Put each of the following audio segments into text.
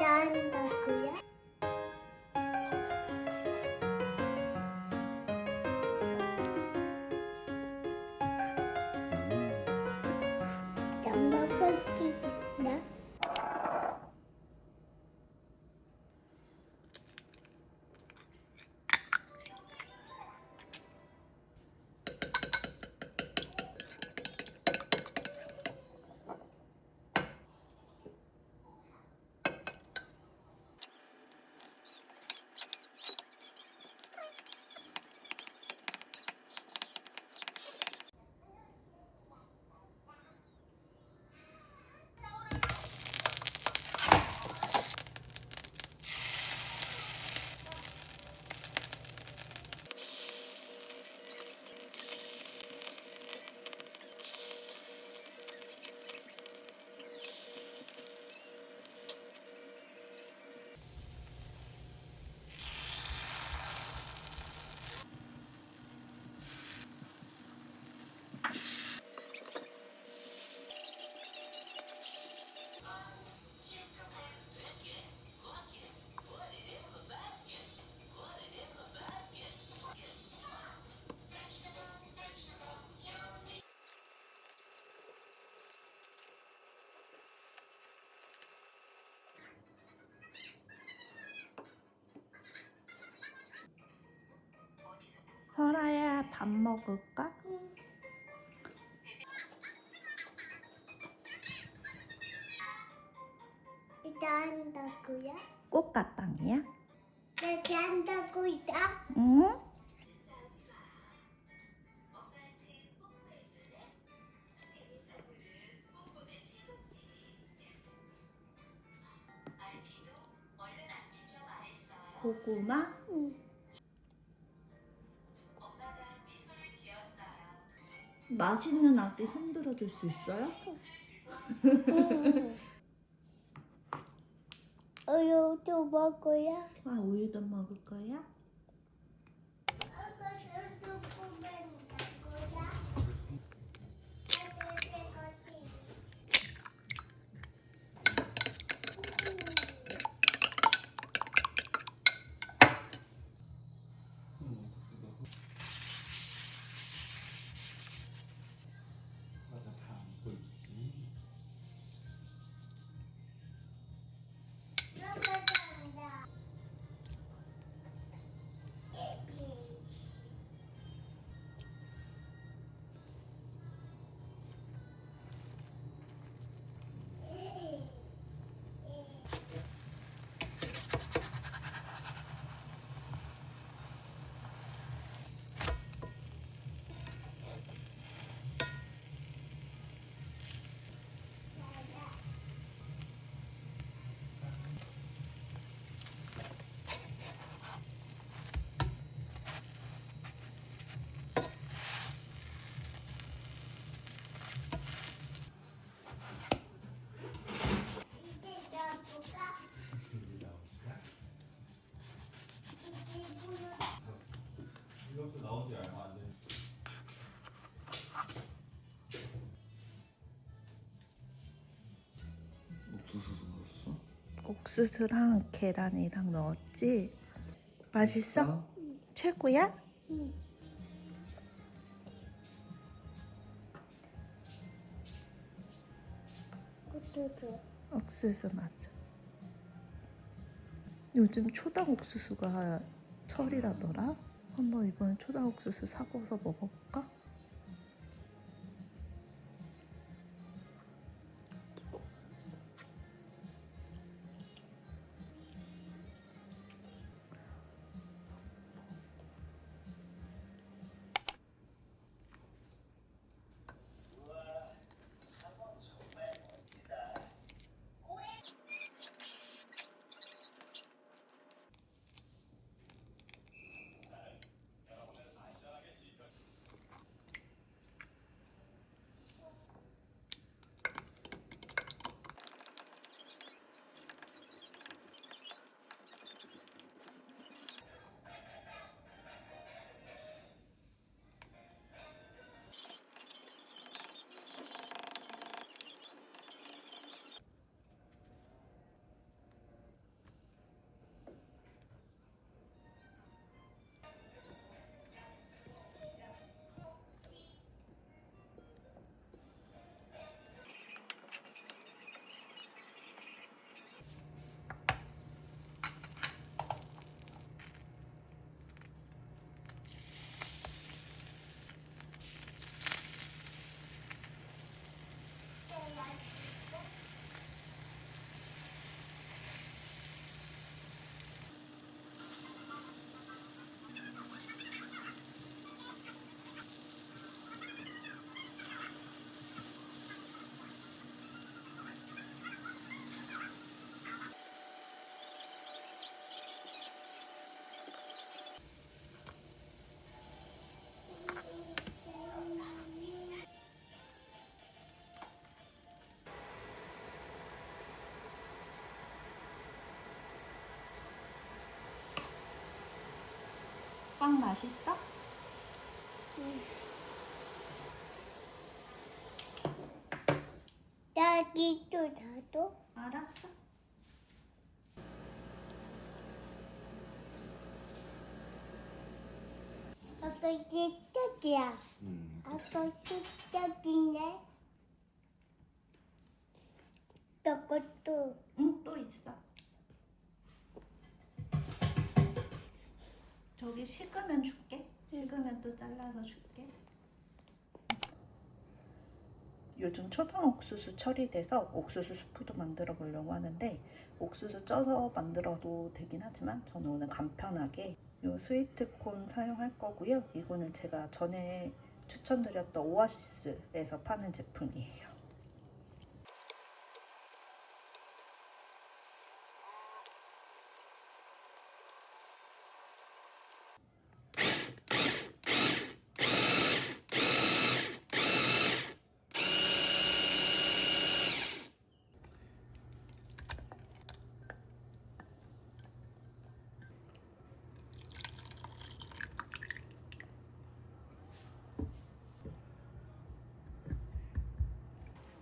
한다고요? 양말 벗기겠나? 설아야, 밥 먹을까? 이제 한다고요? 꽃가땅이야? 이제 한다고요? 응? 고구마? 응. 맛있는 아기 손들어 줄 수 있어요? 응. 우유도 먹어야? 아, 우유도 먹을 거야? 이것도 나온 지 얼마 안 돼. 옥수수도 넣었어? 옥수수랑 계란이랑 넣었지? 맛있어? 최고야? 응. 그것도 옥수수 맞아. 요즘 초당 옥수수가 철이라더라? 한번 이번에 초당 옥수수 사고서 먹어볼까? 빵 맛있어? 딸기도 나도. 알았어. 아빠 시작이야. 아빠 시작이네. 저것도. 응, 또 있어. 저기 식으면 줄게. 식으면 또 잘라서 줄게. 요즘 초당 옥수수 처리돼서 옥수수 스프도 만들어 보려고 하는데 옥수수 쪄서 만들어도 되긴 하지만 저는 오늘 간편하게 요 스위트콘 사용할 거고요. 이거는 제가 전에 추천드렸던 오아시스에서 파는 제품이에요.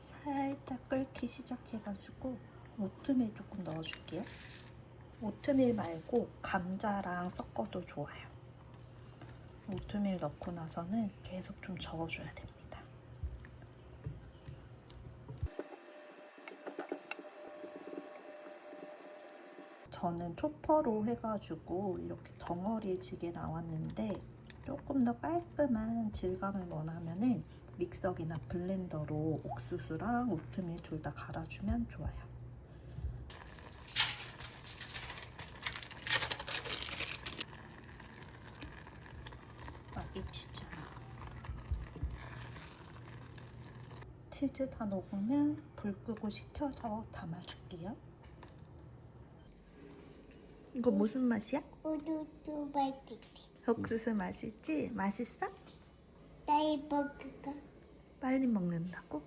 살짝 끓기 시작해가지고 오트밀 조금 넣어줄게요. 오트밀 말고 감자랑 섞어도 좋아요. 오트밀 넣고 나서는 계속 좀 저어줘야 됩니다. 저는 초퍼로 해가지고 이렇게 덩어리지게 나왔는데 조금 더 깔끔한 질감을 원하면은 믹서기나 블렌더로 옥수수랑 오트밀 둘 다 갈아주면 좋아요. 치즈. 치즈 다 녹으면 불 끄고 식혀서 담아줄게요. 이거 무슨 맛이야? 우두두 맛있지. 옥수수 맛이지? 맛있어? 딸기 먹을까? 빨리 먹는다고?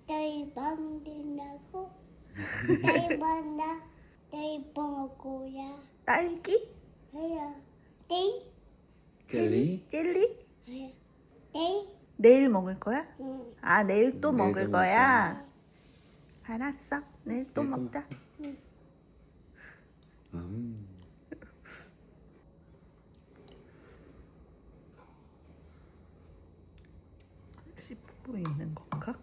딸기 먹는다고? 딸기 먹나? 딸기 먹을 거야. 딸기? 해야. 떼? 젤리? 젤리? 해야. 떼? 내일 먹을 거야? 응. 아, 내일 또 내일 먹을 또 거야? 알았어. 내일 또 내일 또 먹자. 씹고 있는 건가?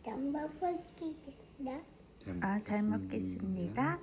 잘 먹을게. 나? 아, 잘 먹겠습니다.